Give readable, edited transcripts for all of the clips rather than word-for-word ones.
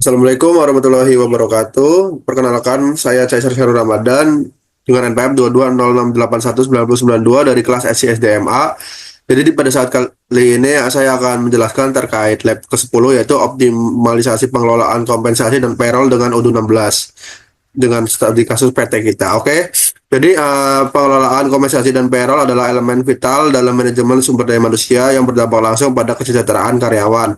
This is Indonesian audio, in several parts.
Assalamualaikum warahmatullahi wabarakatuh. Perkenalkan, saya Caesar Syahrul Ramadan dengan NPM 220681992 dari kelas SCSDMA. Jadi pada saat kali ini saya akan menjelaskan terkait lab ke-10 yaitu optimalisasi pengelolaan kompensasi dan payroll dengan UDU 16 dengan studi kasus PT kita. Oke. Jadi pengelolaan kompensasi dan payroll adalah elemen vital dalam manajemen sumber daya manusia yang berdampak langsung pada kesejahteraan karyawan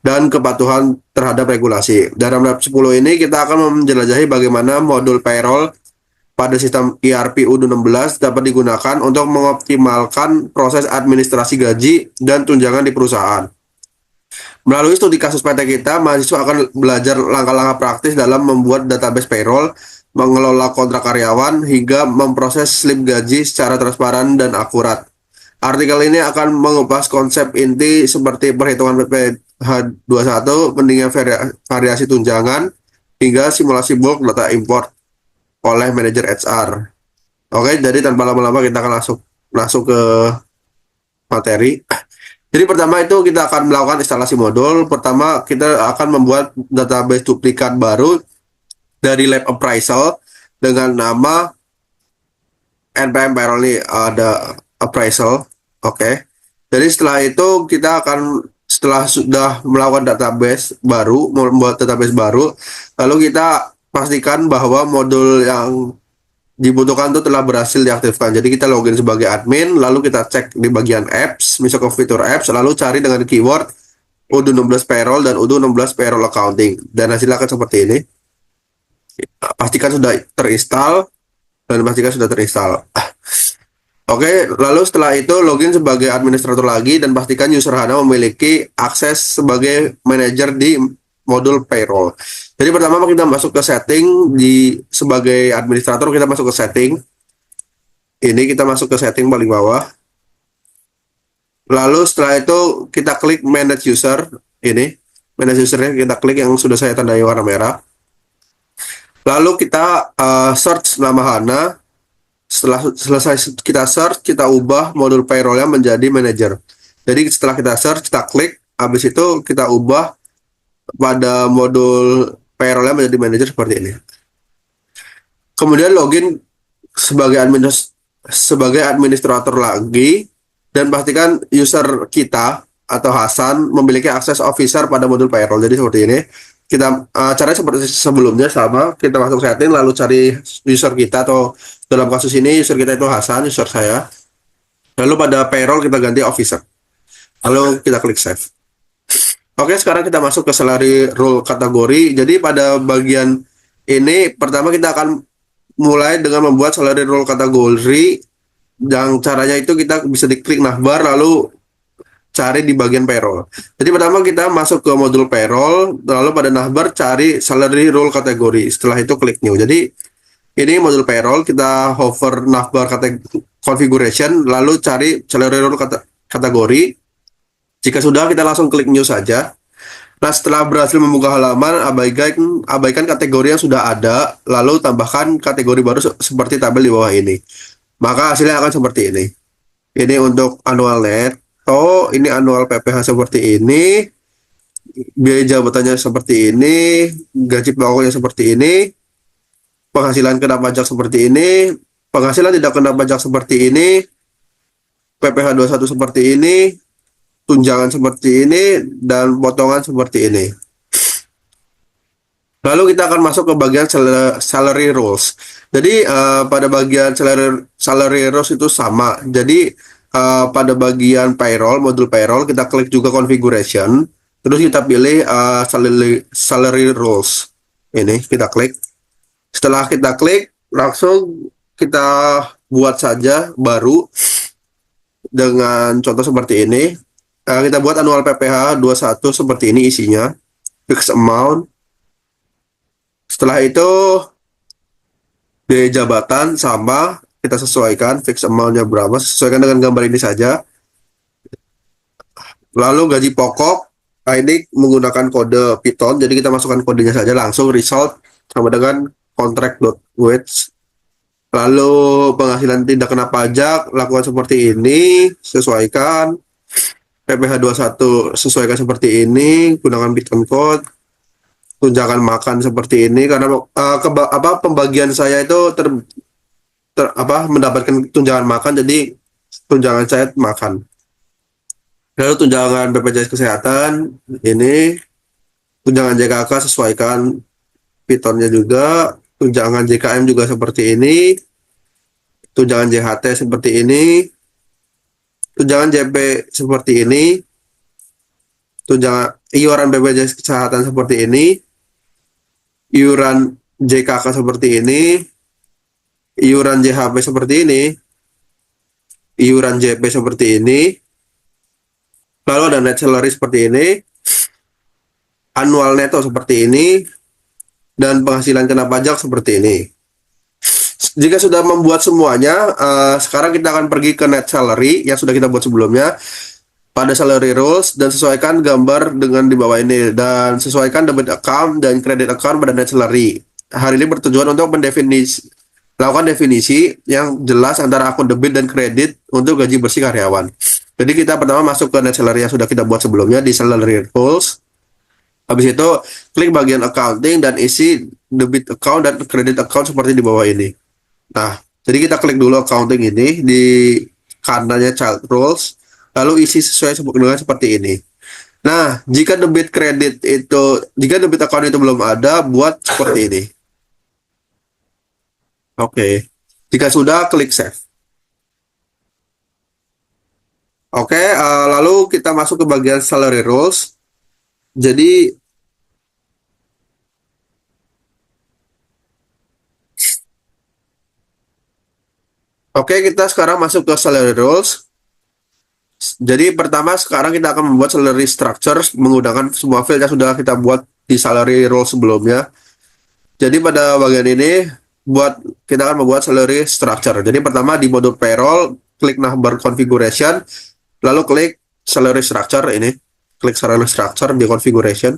dan kepatuhan terhadap regulasi. Dalam lab 10 ini kita akan menjelajahi bagaimana modul payroll pada sistem ERP UDU 16 dapat digunakan untuk mengoptimalkan proses administrasi gaji dan tunjangan di perusahaan. Melalui studi kasus PT kita, mahasiswa akan belajar langkah-langkah praktis dalam membuat database payroll, mengelola kontrak karyawan, hingga memproses slip gaji secara transparan dan akurat. Artikel ini akan mengupas konsep inti seperti perhitungan PPh 21, pentingnya variasi tunjangan, hingga simulasi bulk data import oleh manajer HR. Oke, jadi tanpa lama-lama kita akan langsung ke materi. Jadi pertama itu kita akan melakukan instalasi modul. Pertama kita akan membuat database duplikat baru dari lab appraisal dengan nama NPM payroll ini ada appraisal. Oke. Jadi setelah itu kita akan setelah sudah melakukan database baru, membuat database baru, lalu kita pastikan bahwa modul yang dibutuhkan itu telah berhasil diaktifkan. Jadi kita login sebagai admin, lalu kita cek di bagian apps, misalnya ke fitur apps, lalu cari dengan keyword UDU 16 payroll dan UDU 16 payroll accounting. Dan hasilnya akan seperti ini. Pastikan sudah terinstall dan pastikan sudah terinstall. Oke, lalu setelah itu login sebagai administrator lagi dan pastikan user HANA memiliki akses sebagai manajer di modul payroll. Jadi pertama kita masuk ke setting sebagai administrator, kita masuk ke setting. Ini kita masuk ke setting paling bawah. Lalu setelah itu kita klik manage user. Ini manage usernya kita klik yang sudah saya tandai warna merah. Lalu kita search nama HANA. Setelah selesai kita search, kita ubah modul payrollnya menjadi manager. Jadi setelah kita search, kita klik, habis itu kita ubah pada modul payrollnya menjadi manager seperti ini. Kemudian login sebagai administrator lagi dan pastikan user kita atau Hasan memiliki akses officer pada modul payroll. Jadi seperti ini. Kita caranya seperti sebelumnya sama, kita masuk setting lalu cari user kita, atau dalam kasus ini user kita itu Hasan, user saya. Lalu pada payroll kita ganti officer. Lalu kita klik save. Oke, sekarang kita masuk ke salary role kategori. Jadi pada bagian ini pertama kita akan mulai dengan membuat salary role kategori. Yang caranya itu kita bisa diklik navbar lalu cari di bagian payroll. Jadi pertama kita masuk ke modul payroll, lalu pada navbar cari salary role kategori. Setelah itu klik new. Jadi ini modul payroll, kita hover navbar configuration, lalu cari salary role kategori. Jika sudah, kita langsung klik new saja. Nah, setelah berhasil membuka halaman, abaikan kategori yang sudah ada, lalu tambahkan kategori baru seperti tabel di bawah ini. Maka hasilnya akan seperti ini. Ini untuk annual net. Ini annual PPh seperti ini, biaya jabatannya seperti ini, gaji pokoknya seperti ini, penghasilan kena pajak seperti ini, penghasilan tidak kena pajak seperti ini, PPh 21 seperti ini, tunjangan seperti ini, dan potongan seperti ini. Lalu kita akan masuk ke bagian salary rules. Jadi pada bagian salary rules itu sama. Jadi pada bagian payroll, modul payroll, kita klik juga configuration, terus kita pilih salary rules. Ini kita klik. Setelah kita klik, langsung kita buat saja baru dengan contoh seperti ini. Kita buat annual PPh 21 seperti ini isinya, fixed amount. Setelah itu biaya jabatan sama, kita sesuaikan fixed amount-nya berapa, sesuaikan dengan gambar ini saja. Lalu gaji pokok, ini menggunakan kode Python, jadi kita masukkan kodenya saja langsung result sama dengan contract.wage. Lalu penghasilan tidak kena pajak, lakukan seperti ini, sesuaikan. PPh 21 sesuaikan seperti ini, gunakan Python code. tunjangan makan seperti ini karena pembagian saya itu mendapatkan tunjangan makan, jadi tunjangan saya makan. Lalu tunjangan BPJS Kesehatan ini, tunjangan JKK sesuaikan pitonnya juga, tunjangan JKM juga seperti ini, tunjangan JHT seperti ini, tunjangan JP seperti ini, tunjangan iuran BPJS Kesehatan seperti ini, iuran JKK seperti ini, iuran JHP seperti ini, iuran JP seperti ini, lalu ada net salary seperti ini, annual neto seperti ini, dan penghasilan kena pajak seperti ini. Jika sudah membuat semuanya, sekarang kita akan pergi ke net salary yang sudah kita buat sebelumnya. Pada salary rules, dan sesuaikan gambar dengan di bawah ini, dan sesuaikan debit account dan credit account pada net salary. Hal ini bertujuan untuk lakukan definisi yang jelas antara akun debit dan kredit untuk gaji bersih karyawan. Jadi kita pertama masuk ke net salary yang sudah kita buat sebelumnya di salary rules. Habis itu klik bagian accounting dan isi debit account dan credit account seperti di bawah ini. Nah, jadi kita klik dulu accounting ini di kanannya child rules, lalu isi sesuai dengan seperti ini. Nah, jika debit account itu belum ada, buat seperti ini. Oke. Jika sudah, klik save. Oke, lalu kita masuk ke bagian salary rules. Jadi kita sekarang masuk ke salary rules. Jadi pertama sekarang kita akan membuat salary structure menggunakan semua field yang sudah kita buat di salary rules sebelumnya. Jadi pada bagian ini kita akan membuat salary structure. Jadi pertama di modul payroll, klik number configuration, lalu klik salary structure ini. Klik salary structure di configuration.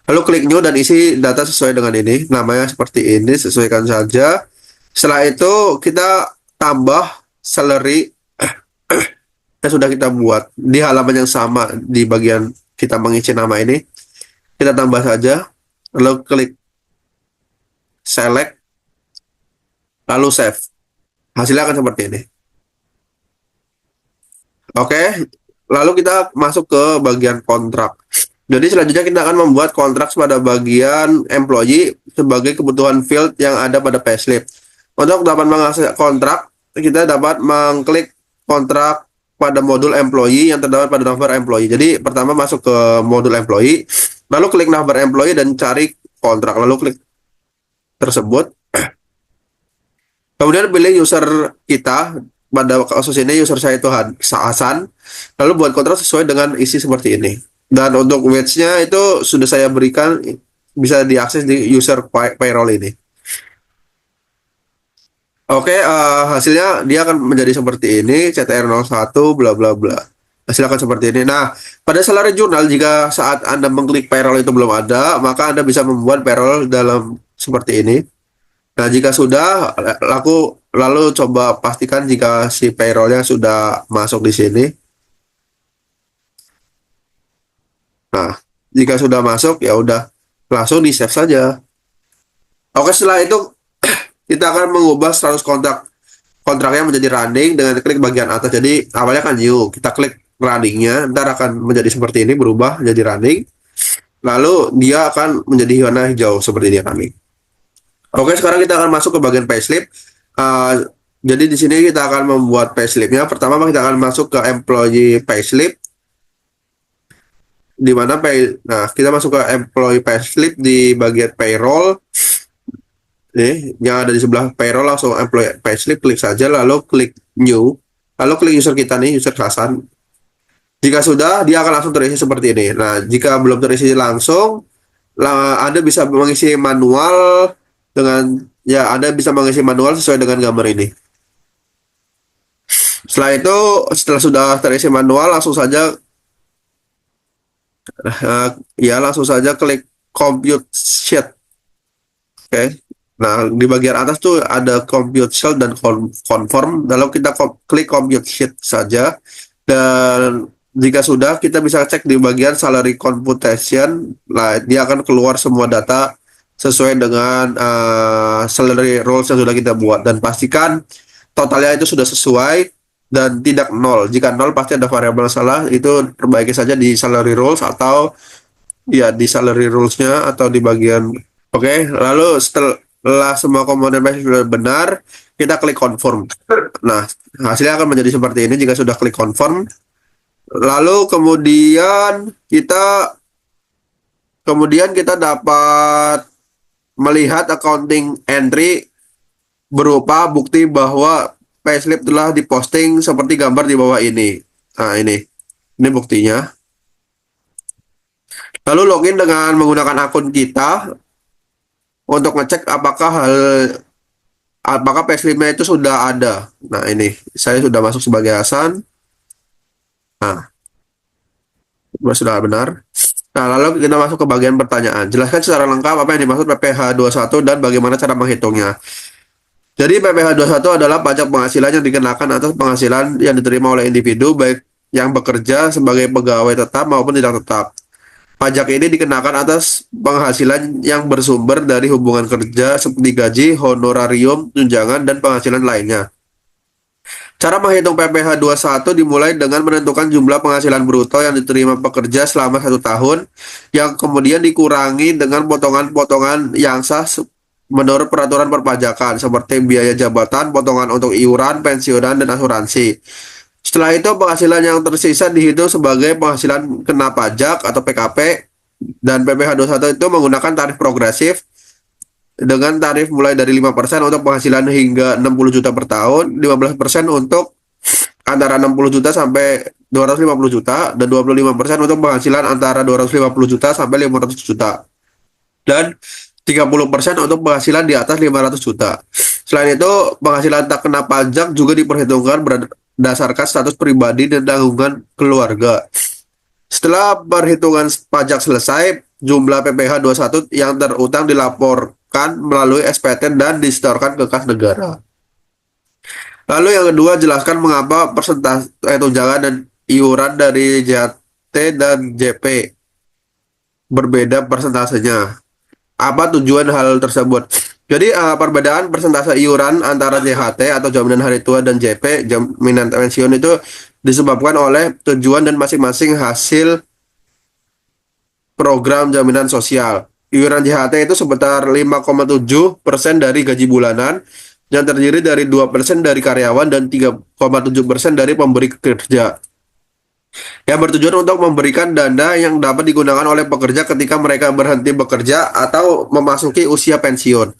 Lalu klik new dan isi data sesuai dengan ini. Namanya seperti ini, sesuaikan saja. Setelah itu kita tambah salary yang sudah kita buat di halaman yang sama di bagian kita mengisi nama ini. Kita tambah saja, lalu klik select, lalu save. Hasilnya akan seperti ini. Oke, lalu kita masuk ke bagian kontrak. Jadi selanjutnya kita akan membuat kontrak pada bagian employee sebagai kebutuhan field yang ada pada payslip. Untuk dapat mengakses kontrak, kita dapat mengklik kontrak pada modul employee yang terdapat pada number employee. Jadi pertama masuk ke modul employee, lalu klik number employee dan cari kontrak, lalu klik tersebut. Kemudian pilih user kita, pada kasus ini user saya itu Hasan, lalu buat kontrak sesuai dengan isi seperti ini. Dan untuk wage-nya itu sudah saya berikan, bisa diakses di user payroll ini. Oke, hasilnya dia akan menjadi seperti ini, CTR 01 bla bla bla. Hasil akan seperti ini. Nah, pada salary journal, jika saat Anda mengklik payroll itu belum ada, maka Anda bisa membuat payroll dalam seperti ini. Nah, jika sudah, lalu coba pastikan jika si payrollnya sudah masuk di sini. Nah, jika sudah masuk, ya udah langsung di save saja. Oke, setelah itu kita akan mengubah status kontraknya menjadi running dengan klik bagian atas. Jadi awalnya kan new, kita klik runningnya, ntar akan menjadi seperti ini, berubah jadi running. Lalu dia akan menjadi warna hijau seperti ini running. Oke, sekarang kita akan masuk ke bagian payslip. Jadi di sini kita akan membuat payslipnya. Pertama kita akan masuk ke employee payslip. Nah, kita masuk ke employee payslip di bagian payroll. Nih, yang ada di sebelah payroll, langsung employee payslip, klik saja, lalu klik new, lalu klik user kita nih, user Hasan. Jika sudah, dia akan langsung terisi seperti ini. Nah, jika belum terisi langsung, Anda bisa mengisi manual Anda bisa mengisi manual sesuai dengan gambar ini. Setelah sudah terisi manual, langsung saja klik compute sheet. Oke. Nah, di bagian atas tuh ada compute sheet dan conform. Lalu kita klik compute sheet saja, dan Jika sudah, kita bisa cek di bagian salary computation. Nah, dia akan keluar semua data sesuai dengan salary rules yang sudah kita buat. Dan pastikan totalnya itu sudah sesuai dan tidak nol. Jika nol pasti ada variabel salah. Itu perbaiki saja di salary rules atau ya di salary rules-nya atau di bagian. Oke, lalu setelah semua komponen sudah benar, kita klik confirm. Nah, hasilnya akan menjadi seperti ini jika sudah klik confirm. Lalu kemudian kita dapat melihat accounting entry berupa bukti bahwa payslip telah diposting seperti gambar di bawah ini. Nah, ini buktinya. Lalu login dengan menggunakan akun kita untuk ngecek apakah payslipnya itu sudah ada. Nah, ini saya sudah masuk sebagai Hasan. Nah, sudah benar. Nah, lalu kita masuk ke bagian pertanyaan. Jelaskan secara lengkap apa yang dimaksud PPh 21 dan bagaimana cara menghitungnya. Jadi PPh 21 adalah pajak penghasilan yang dikenakan atas penghasilan yang diterima oleh individu baik yang bekerja sebagai pegawai tetap maupun tidak tetap. Pajak ini dikenakan atas penghasilan yang bersumber dari hubungan kerja seperti gaji, honorarium, tunjangan, dan penghasilan lainnya. Cara menghitung PPh 21 dimulai dengan menentukan jumlah penghasilan bruto yang diterima pekerja selama 1 tahun, yang kemudian dikurangi dengan potongan-potongan yang sah menurut peraturan perpajakan, seperti biaya jabatan, potongan untuk iuran, pensiunan, dan asuransi. Setelah itu, penghasilan yang tersisa dihitung sebagai penghasilan kena pajak atau PKP, dan PPh 21 itu menggunakan tarif progresif, dengan tarif mulai dari 5% untuk penghasilan hingga 60 juta per tahun, 15% untuk antara 60 juta sampai 250 juta, dan 25% untuk penghasilan antara 250 juta sampai 500 juta. Dan 30% untuk penghasilan di atas 500 juta. Selain itu, penghasilan tak kena pajak juga diperhitungkan berdasarkan status pribadi dan tanggungan keluarga. Setelah perhitungan pajak selesai, jumlah PPh 21 yang terutang dilaporkan melalui SPT dan disetorkan ke kas negara. Lalu yang kedua, jelaskan mengapa persentase tunjangan dan iuran dari JHT dan JP berbeda persentasenya. Apa tujuan hal tersebut? Jadi perbedaan persentase iuran antara JHT atau jaminan hari tua dan JP, jaminan pensiun, itu disebabkan oleh tujuan dan masing-masing hasil program jaminan sosial. Iuran JHT itu sebesar 5,7% dari gaji bulanan, yang terdiri dari 2% dari karyawan dan 3,7% dari pemberi kerja, yang bertujuan untuk memberikan dana yang dapat digunakan oleh pekerja ketika mereka berhenti bekerja atau memasuki usia pensiun.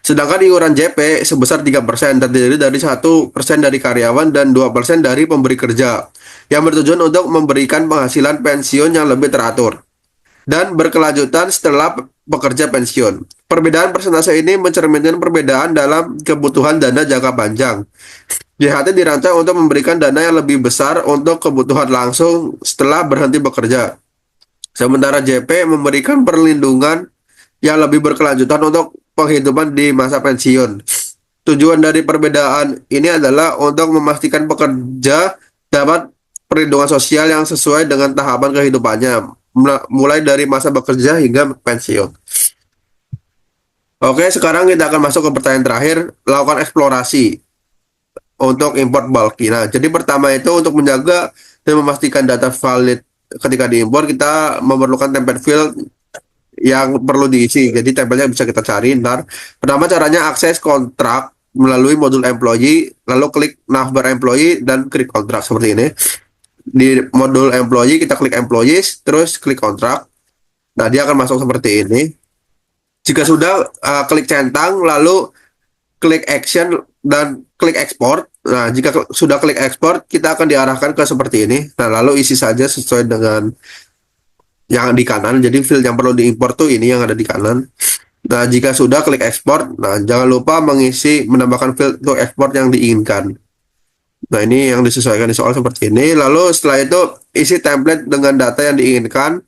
Sedangkan iuran JP sebesar 3%, terdiri dari 1% dari karyawan dan 2% dari pemberi kerja, yang bertujuan untuk memberikan penghasilan pensiun yang lebih teratur dan berkelanjutan setelah pekerja pensiun. Perbedaan persentase ini mencerminkan perbedaan dalam kebutuhan dana jangka panjang. JHT dirancang untuk memberikan dana yang lebih besar untuk kebutuhan langsung setelah berhenti bekerja. Sementara JP memberikan perlindungan yang lebih berkelanjutan untuk penghidupan di masa pensiun. Tujuan dari perbedaan ini adalah untuk memastikan pekerja dapat perlindungan sosial yang sesuai dengan tahapan kehidupannya, mulai dari masa bekerja hingga pensiun. Oke, sekarang kita akan masuk ke pertanyaan terakhir, lakukan eksplorasi untuk import bulky. Nah, jadi pertama itu untuk menjaga dan memastikan data valid ketika diimpor, kita memerlukan template field yang perlu diisi. Jadi tempelnya bisa kita cari ntar. Pertama caranya akses kontrak melalui modul employee, lalu klik navbar employee dan klik kontrak seperti ini. Di modul employee kita klik employees, terus klik kontrak. Nah, dia akan masuk seperti ini. Jika sudah, klik centang, lalu klik action dan klik export. Nah, jika sudah klik export, kita akan diarahkan ke seperti ini. Nah, lalu isi saja sesuai dengan yang di kanan. Jadi field yang perlu diimport tuh ini yang ada di kanan. Nah, jika sudah klik export, nah jangan lupa menambahkan field untuk export yang diinginkan. Nah, ini yang disesuaikan di soal seperti ini. Lalu setelah itu isi template dengan data yang diinginkan.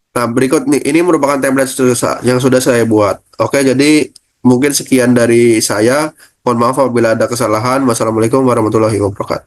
Nah, berikut nih, ini merupakan template yang sudah saya buat. Oke, jadi mungkin sekian dari saya. Mohon maaf apabila ada kesalahan. Wassalamualaikum warahmatullahi wabarakatuh.